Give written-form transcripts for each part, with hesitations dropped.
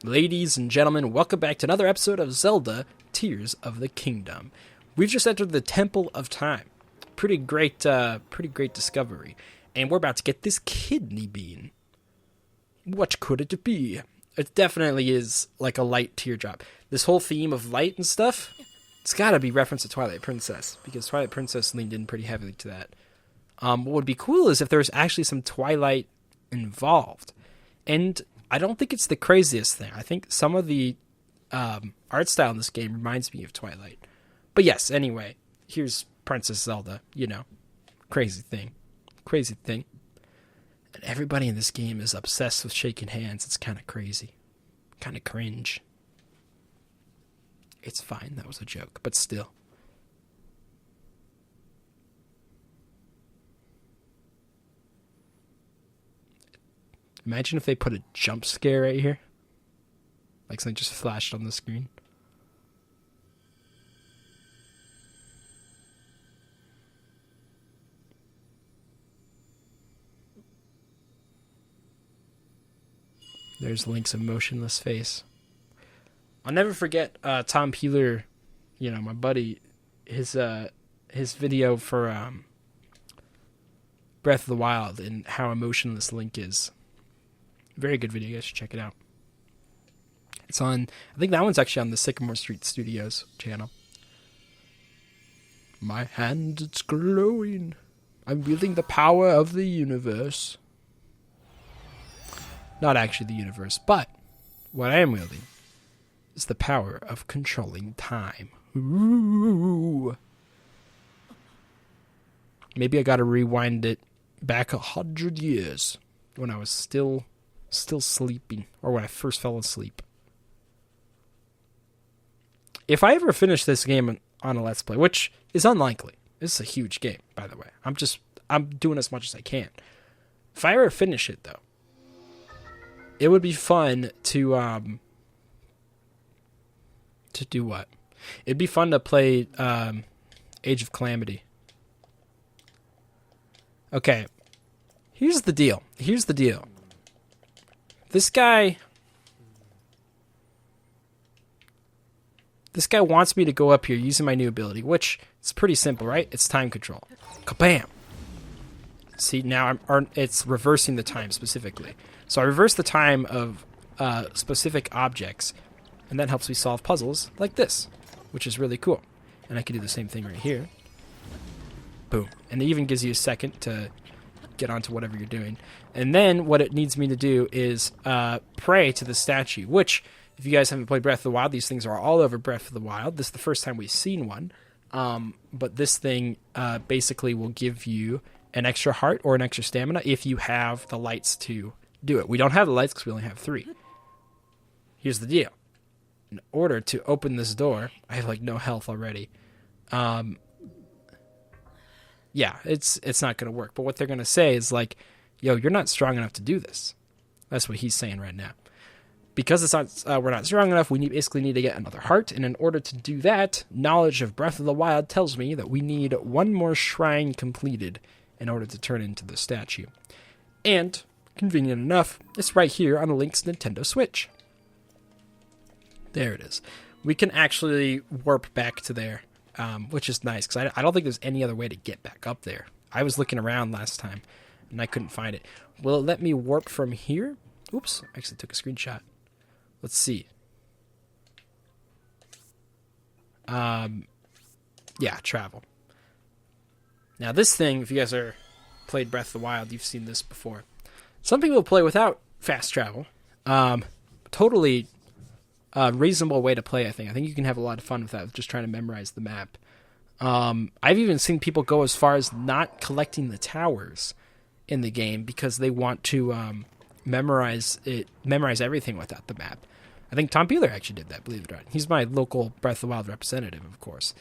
Ladies and gentlemen, welcome back to another episode of Zelda Tears of the Kingdom. We've just entered the Temple of Time. Pretty great discovery. And we're about to get this kidney bean. What could it be? It definitely is like a light teardrop. This whole theme of light and stuff, it's gotta be reference to Twilight Princess, because Twilight Princess leaned in pretty heavily to that. What would be cool is if there was actually some Twilight involved. And I don't think it's the craziest thing. I think some of the art style in this game reminds me of Twilight. But yes, anyway, here's Princess Zelda, crazy thing. And everybody in this game is obsessed with shaking hands. It's kind of crazy. Kind of cringe. It's fine, that was a joke, but still. Imagine if they put a jump scare right here. Like something just flashed on the screen. There's Link's emotionless face. I'll never forget Tom Peeler, my buddy, his video for Breath of the Wild and how emotionless Link is. Very good video. You guys should check it out. It's on, I think that one's actually on the Sycamore Street Studios channel. My hand, it's glowing. I'm wielding the power of the universe. Not actually the universe, but what I am wielding is the power of controlling time. Ooh. Maybe I gotta rewind it back 100 years when I was still sleeping, or when I first fell asleep. If I ever finish this game on a Let's Play, which is unlikely, this is a huge game, by the way. I'm doing as much as I can. If I ever finish it, though, it would be fun to do what? It'd be fun to play Age of Calamity. Okay, here's the deal. This guy wants me to go up here using my new ability, which is pretty simple, right? It's time control. Kabam! See, now it's reversing the time specifically. So I reverse the time of specific objects, and that helps me solve puzzles like this, which is really cool. And I can do the same thing right here. Boom. And it even gives you a second to get onto whatever you're doing. And then what it needs me to do is pray to the statue, which, if you guys haven't played Breath of the Wild, these things are all over Breath of the Wild. This is the first time we've seen one. But this thing basically will give you an extra heart or an extra stamina if you have the lights to do it. We don't have the lights because we only have 3. Here's the deal. In order to open this door, I have no health already. Yeah, it's not going to work. But what they're going to say is yo, you're not strong enough to do this. That's what he's saying right now. Because we're not strong enough, we basically need to get another heart. And in order to do that, knowledge of Breath of the Wild tells me that we need one more shrine completed in order to turn into the statue. And, convenient enough, it's right here on Link's Nintendo Switch. There it is. We can actually warp back to there. Which is nice, because I don't think there's any other way to get back up there. I was looking around last time, and I couldn't find it. Will it let me warp from here? Oops, I actually took a screenshot. Let's see. Yeah, travel. Now this thing, if you guys are played Breath of the Wild, you've seen this before. Some people play without fast travel. Totally reasonable way to play, I think. I think you can have a lot of fun with that, with just trying to memorize the map. I've even seen people go as far as not collecting the towers in the game because they want to memorize everything without the map. I think Tom Peeler actually did that, believe it or not. He's my local Breath of the Wild representative, of course.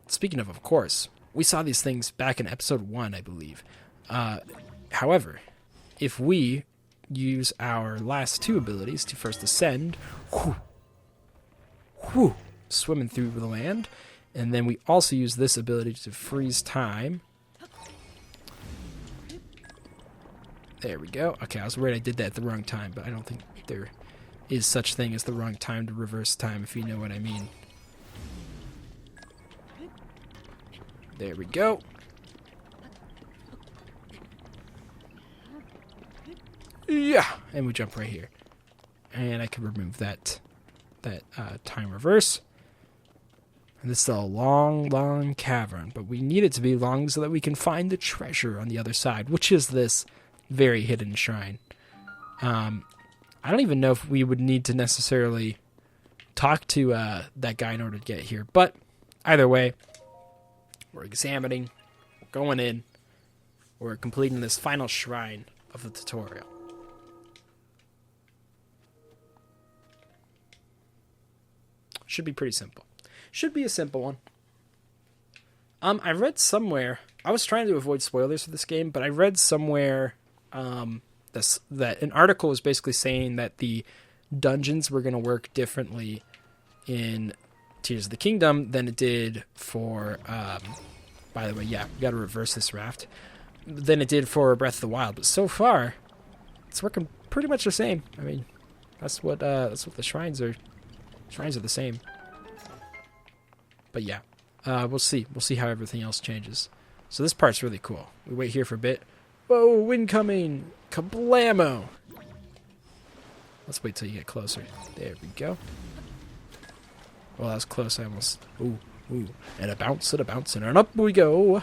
Speaking of course, we saw these things back in episode 1, I believe. However, if we use our last 2 abilities to first ascend, swimming through the land, and then we also use this ability to freeze time. There we go. Okay, I was worried I did that at the wrong time, but I don't think they're is such thing as the wrong time to reverse time, if you know what I mean. There we go. Yeah, and we jump right here. And I can remove that time reverse. And this is a long, long cavern, but we need it to be long so that we can find the treasure on the other side, which is this very hidden shrine. I don't even know if we would need to necessarily talk to that guy in order to get here, but either way, we're examining, we're going in, we're completing this final shrine of the tutorial. Should be pretty simple. Should be a simple one. I read somewhere, I was trying to avoid spoilers for this game, but I read somewhere that an article was basically saying that the dungeons were going to work differently in Tears of the Kingdom than it did for, by the way, yeah, we got to reverse this raft, than it did for Breath of the Wild. But so far, it's working pretty much the same. I mean, that's what the shrines are. Shrines are the same. But yeah, we'll see. We'll see how everything else changes. So this part's really cool. We wait here for a bit. Whoa, wind coming! Kablamo! Let's wait till you get closer. There we go. Well, that was close. I almost... Ooh, ooh. And a bounce and a bounce and up we go.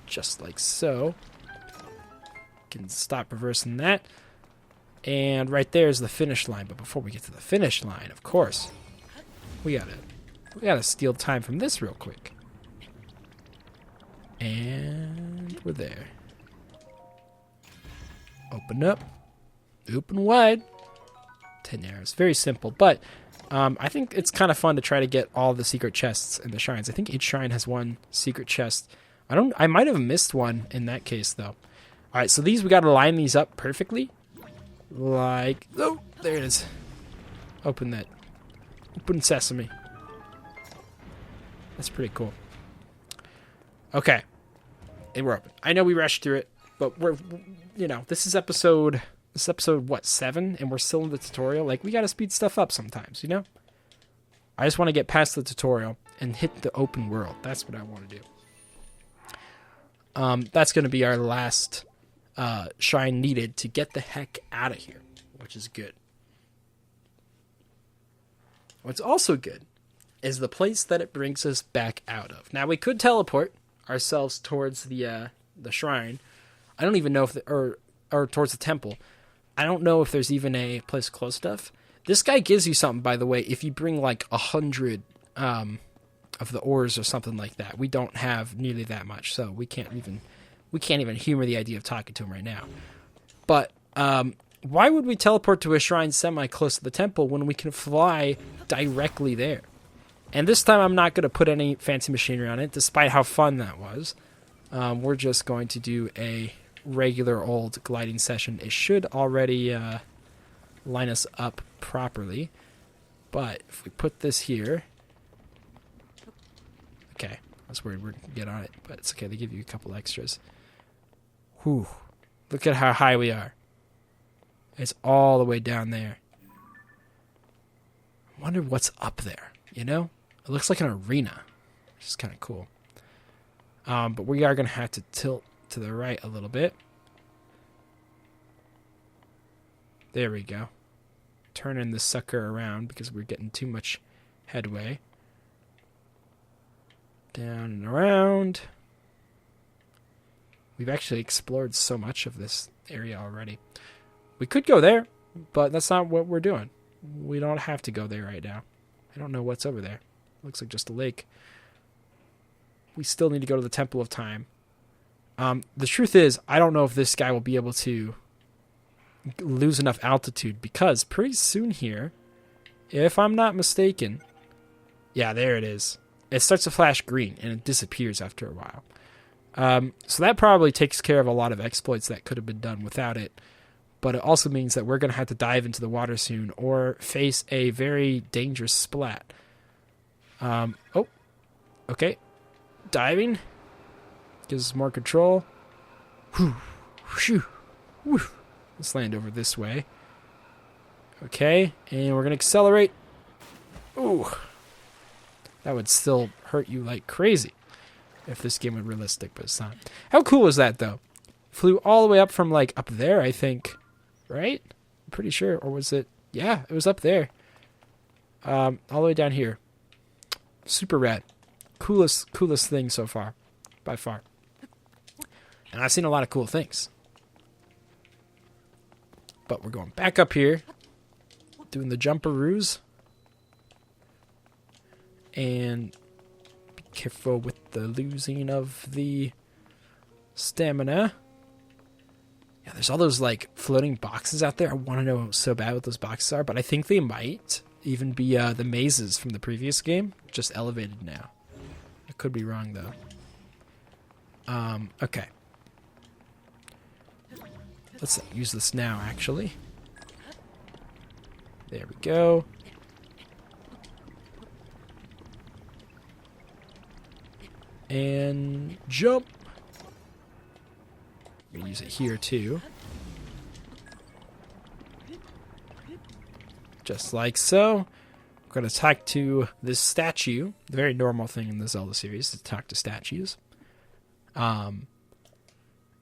Just like so. Can stop reversing that. And right there is the finish line. But before we get to the finish line, of course, we gotta steal time from this real quick. And we're there. Open up. Open wide. 10 arrows. Very simple, but I think it's kind of fun to try to get all the secret chests in the shrines. I think each shrine has one secret chest. I might have missed one in that case, though. Alright, so we gotta line these up perfectly. Like, oh, there it is. Open that. Open sesame. That's pretty cool. Okay. And we're open. I know we rushed through it, but this is episode, what, 7? And we're still in the tutorial. Like, we gotta speed stuff up sometimes, you know? I just want to get past the tutorial and hit the open world. That's what I want to do. That's going to be our last shrine needed to get the heck out of here, which is good. What's also good is the place that it brings us back out of. Now, we could teleport ourselves towards the shrine. I don't even know if or towards the temple. I don't know if there's even a place close enough. This guy gives you something, by the way, if you bring like 100 of the ores or something like that. We don't have nearly that much, so we can't even humor the idea of talking to him right now. But why would we teleport to a shrine semi-close to the temple when we can fly directly there? And this time I'm not going to put any fancy machinery on it, despite how fun that was. We're just going to do a regular old gliding session. It should already line us up properly. But if we put this here... Okay, I was worried we're going to get on it, but it's okay. They give you a couple extras. Whew. Look at how high we are. It's all the way down there. I wonder what's up there, you know? It looks like an arena, which is kind of cool. But we are going to have to tilt to the right a little bit. There we go. Turning the sucker around because we're getting too much headway. Down and around. We've actually explored so much of this area already. We could go there, but that's not what we're doing. We don't have to go there right now. I don't know what's over there. Looks like just a lake. We still need to go to the Temple of Time. The truth is, I don't know if this guy will be able to lose enough altitude, because pretty soon here, if I'm not mistaken, yeah, there it is. It starts to flash green, and it disappears after a while. So that probably takes care of a lot of exploits that could have been done without it. But it also means that we're going to have to dive into the water soon, or face a very dangerous splat. Oh, okay. Diving. Gives us more control. Whew. Whew. Whew. Let's land over this way. Okay, and we're gonna accelerate. Ooh, that would still hurt you like crazy if this game were realistic, but it's not. How cool was that though? Flew all the way up from like up there, I think, right? I'm pretty sure, or was it? Yeah, it was up there. All the way down here. Super rad. Coolest thing so far, by far. And I've seen a lot of cool things. But we're going back up here, doing the jumperoos. And be careful with the losing of the stamina. Yeah, there's all those like floating boxes out there. I want to know so bad what those boxes are, but I think they might even be the mazes from the previous game, just elevated now. I could be wrong though. Okay. Let's use this now, actually. There we go. And jump. I'm gonna use it here too. Just like so. We're gonna talk to this statue. The very normal thing in the Zelda series is to talk to statues. And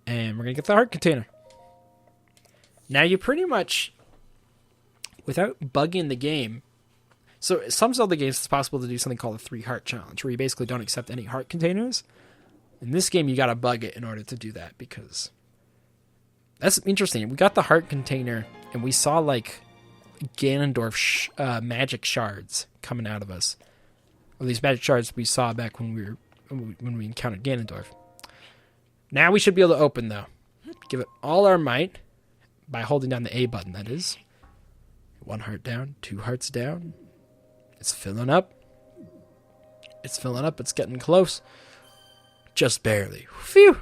we're gonna get the heart container. Now you pretty much, without bugging the game, so some Zelda games it's possible to do something called a 3 heart challenge, where you basically don't accept any heart containers. In this game, you gotta bug it in order to do that, because that's interesting. We got the heart container, and we saw like Ganondorf magic shards coming out of us. Or these magic shards we saw back when we encountered Ganondorf. Now we should be able to open though. Give it all our might by holding down the A button. That is 1 heart down, 2 hearts down. It's filling up. It's filling up. It's getting close. Just barely. Phew.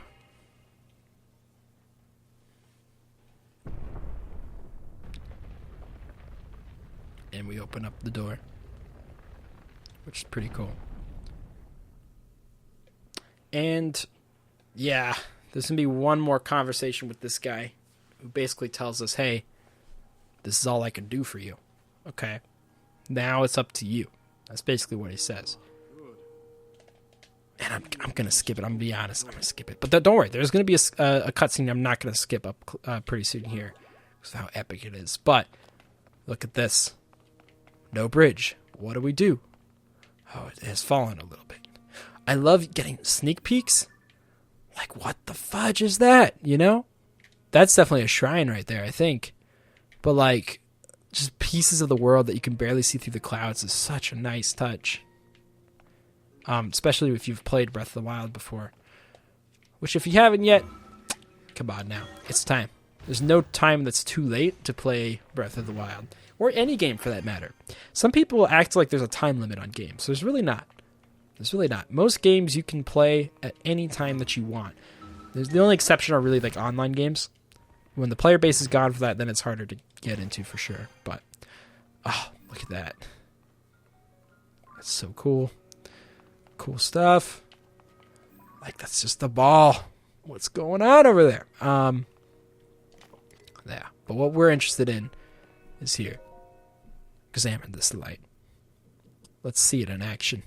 And we open up the door, which is pretty cool. And yeah, there's gonna be one more conversation with this guy who basically tells us, hey, this is all I can do for you. Okay, now it's up to you. That's basically what he says. And I'm gonna skip it. I'm gonna be honest. I'm gonna skip it. But don't worry. There's gonna be a cutscene I'm not gonna skip up pretty soon here, because of how epic it is. But look at this. No bridge. What do we do? Oh, it has fallen a little bit. I love getting sneak peeks. Like, what the fudge is that? You know? That's definitely a shrine right there, I think. But, like, just pieces of the world that you can barely see through the clouds is such a nice touch. Especially if you've played Breath of the Wild before. Which, if you haven't yet, come on now. It's time. There's no time that's too late to play Breath of the Wild. Or any game, for that matter. Some people act like there's a time limit on games. There's really not. There's really not. Most games you can play at any time that you want. The only exception are really like online games. When the player base is gone for that, then it's harder to get into for sure. But, oh, look at that. That's so cool. Cool stuff. Like, that's just the ball. What's going on over there? Yeah. But what we're interested in is here. Examine this light. Let's see it in action.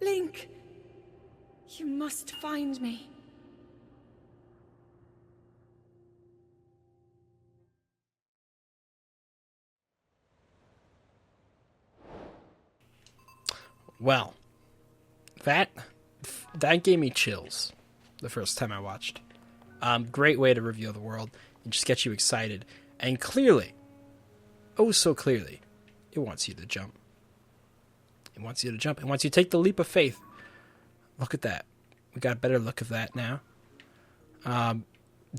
Link! You must find me. Well, that gave me chills the first time I watched. Great way to reveal the world and just get you excited. And clearly, oh so clearly, it wants you to jump. It wants you to jump. It wants you to take the leap of faith. Look at that. We got a better look of that now.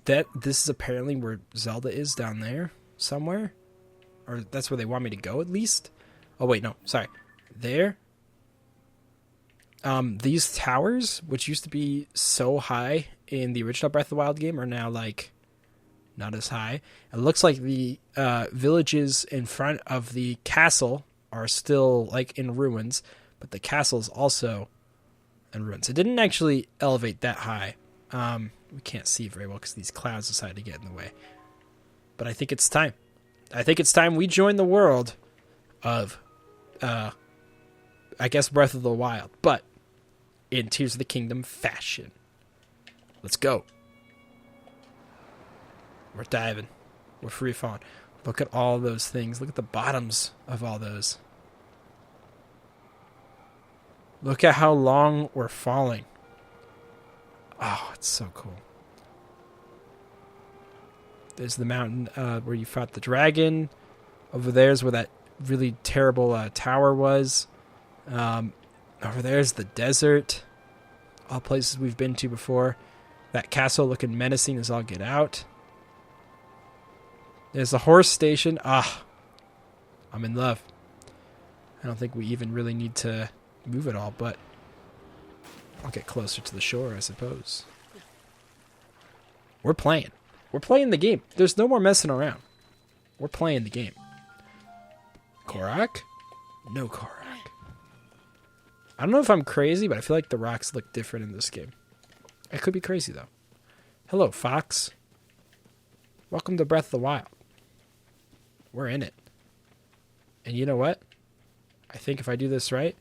This is apparently where Zelda is down there somewhere. Or that's where they want me to go at least. Oh wait, no, sorry. There. These towers, which used to be so high in the original Breath of the Wild game, are now like not as high. It looks like the villages in front of the castle are still like in ruins, but the castle is also in ruins. It didn't actually elevate that high. We can't see very well because these clouds decided to get in the way. But I think it's time. I think it's time we join the world of, I guess, Breath of the Wild, but in Tears of the Kingdom fashion. Let's go. We're diving. We're free falling. Look at all those things. Look at the bottoms of all those. Look at how long we're falling. Oh, it's so cool. There's the mountain where you fought the dragon. Over there's where that really terrible tower was. Over there's the desert. All places we've been to before. That castle looking menacing as all get out. There's the horse station. Ah, I'm in love. I don't think we even really need to move it all, but I'll get closer to the shore, I suppose. We're playing. We're playing the game. There's no more messing around. We're playing the game. Korok? No Korok. I don't know if I'm crazy, but I feel like the rocks look different in this game. I could be crazy, though. Hello, Fox. Welcome to Breath of the Wild. We're in it. And you know what? I think if I do this right...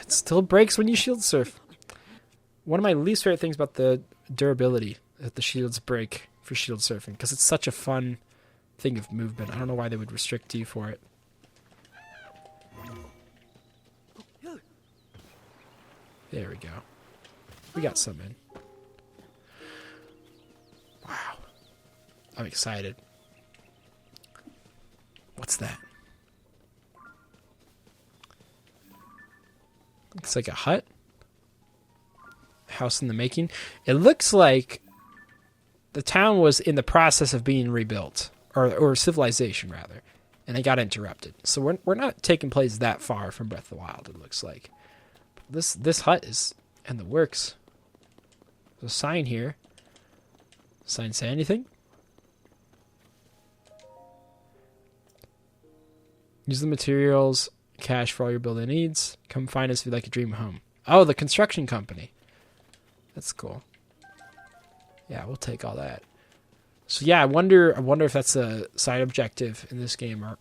it still breaks when you shield surf. One of my least favorite things about the durability that the shields break for shield surfing, because it's such a fun thing of movement. I don't know why they would restrict you for it. There we go. We got some in. Wow. I'm excited. What's that? Looks like a hut. House in the making. It looks like the town was in the process of being rebuilt. Or civilization, rather. And it got interrupted. So we're not taking place that far from Breath of the Wild, it looks like. This hut is in the works. There's a sign here. Sign say anything? Use the materials, cash for all your building needs. Come find us if you'd like a dream home. Oh, the construction company. That's cool. Yeah, we'll take all that. So yeah, I wonder if that's a side objective in this game, or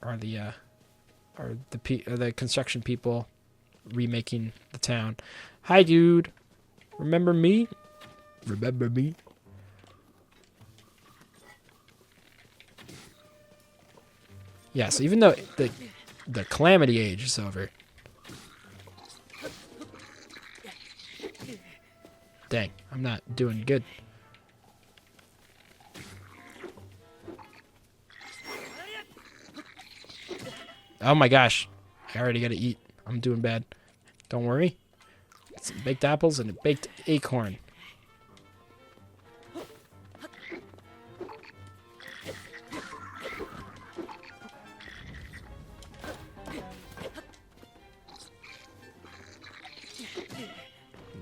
the construction people remaking the town. Hi, dude. Remember me? Remember me? Yeah, so even though the Calamity Age is over. Dang, I'm not doing good. Oh my gosh. I already gotta eat. I'm doing bad. Don't worry. Some baked apples and a baked acorn.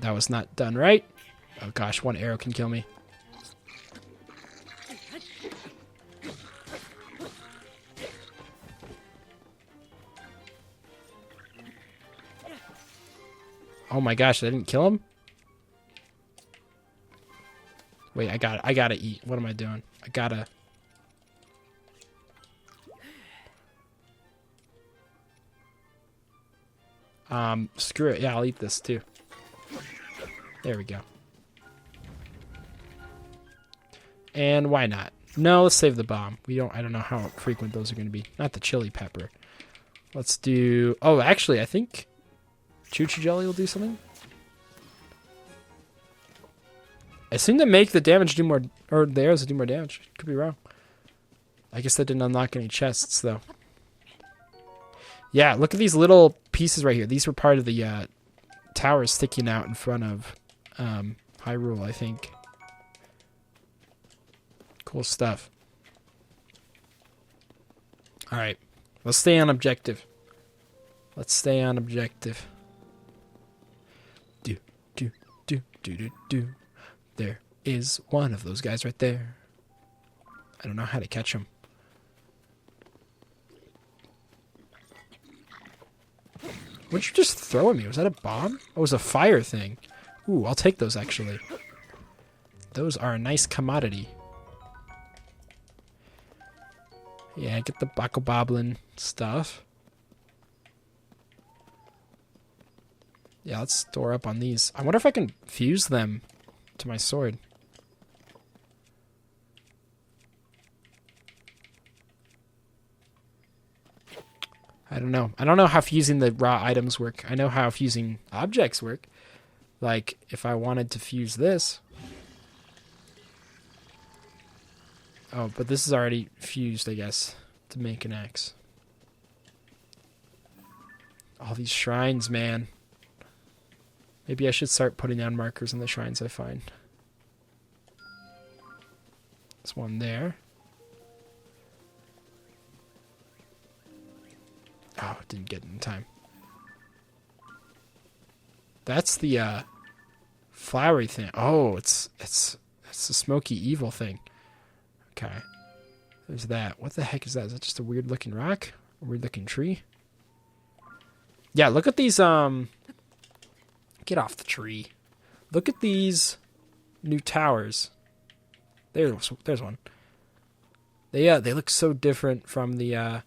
That was not done right. Oh gosh, one arrow can kill me. Oh my gosh, I didn't kill him? Wait, I gotta eat. What am I doing? I gotta... Screw it. Yeah, I'll eat this too. There we go. And why not? No, let's save the bomb. I don't know how frequent those are going to be. Not the chili pepper. Let's do... Oh, actually, I think Choo-Choo Jelly will do something. I seem to make the damage do more... Or the arrows do more damage. Could be wrong. I guess that didn't unlock any chests, though. Yeah, look at these little pieces right here. These were part of the tower sticking out in front of Hyrule, I think. Cool stuff. Alright. Let's stay on objective. Let's stay on objective. Do, do, do, do, do, do. There is one of those guys right there. I don't know how to catch him. What'd you just throw at me? Was that a bomb? Oh, it was a fire thing. Ooh, I'll take those, actually. Those are a nice commodity. Yeah, get the Bokoblin stuff. Yeah, let's store up on these. I wonder if I can fuse them to my sword. I don't know. I don't know how fusing the raw items work. I know how fusing objects work. Like, if I wanted to fuse this. Oh, but this is already fused, I guess, to make an axe. All these shrines, man. Maybe I should start putting down markers on the shrines I find. There's one there. Oh, didn't get it in time. That's the flowery thing. Oh, it's the smoky evil thing. Okay. There's that. What the heck is that? Is that just a weird looking rock? A weird looking tree? Yeah, look at these get off the tree. Look at these new towers. There's one. They look so different from the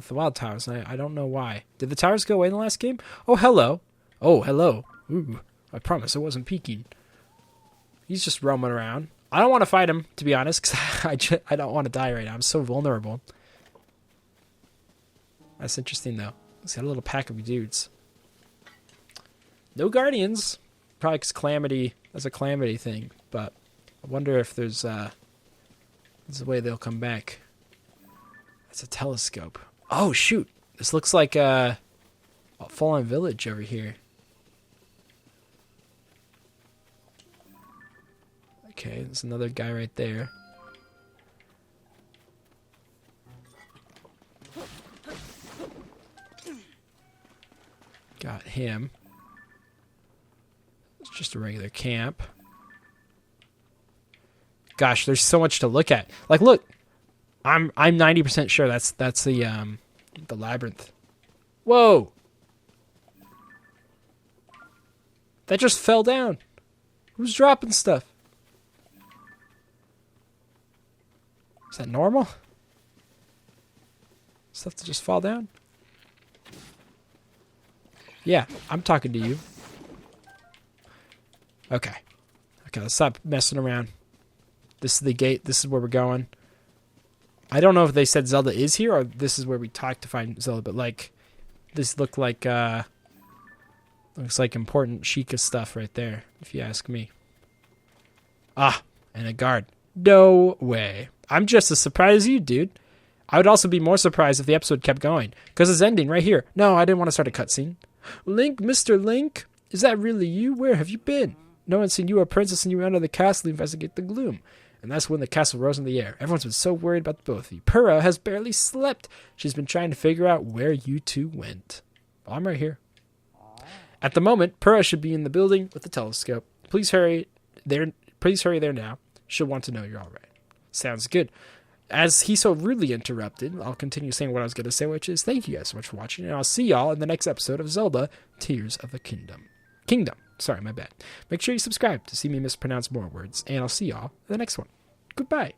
wild towers, and I don't know why. Did the towers go away in the last game? Oh, hello. Oh, hello. Ooh, I promise I wasn't peeking. He's just roaming around. I don't want to fight him, to be honest, because I don't want to die right now. I'm so vulnerable. That's interesting, though. He's got a little pack of dudes. No guardians. Probably because Calamity, that's a Calamity thing, but I wonder if there's a way they'll come back. That's a telescope. Oh, shoot. This looks like a Fallen Village over here. Okay, there's another guy right there. Got him. It's just a regular camp. Gosh, there's so much to look at. Like, look. I'm 90% sure that's the labyrinth. Whoa! That just fell down. Who's dropping stuff? Is that normal? Stuff to just fall down? Yeah, I'm talking to you. Okay. Okay, let's stop messing around. This is the gate. This is where we're going. I don't know if they said Zelda is here or this is where we talked to find Zelda, but like this looks like important Sheikah stuff right there, if you ask me. Ah, and a guard. No way. I'm just as surprised as you, dude. I would also be more surprised if the episode kept going, because it's ending right here. No, I didn't want to start a cutscene. Link, Mr. Link, is that really you? Where have you been? No one's seen you or Princess and you were under the castle to investigate the gloom. And that's when the castle rose in the air. Everyone's been so worried about the both of you. Purah has barely slept. She's been trying to figure out where you two went. Well, I'm right here. At the moment, Purah should be in the building with the telescope. Please hurry there now. She'll want to know you're all right. Sounds good. As he so rudely interrupted, I'll continue saying what I was going to say, which is thank you guys so much for watching, and I'll see y'all in the next episode of Zelda Tears of the Kingdom. Sorry, my bad. Make sure you subscribe to see me mispronounce more words, and I'll see y'all in the next one. Goodbye.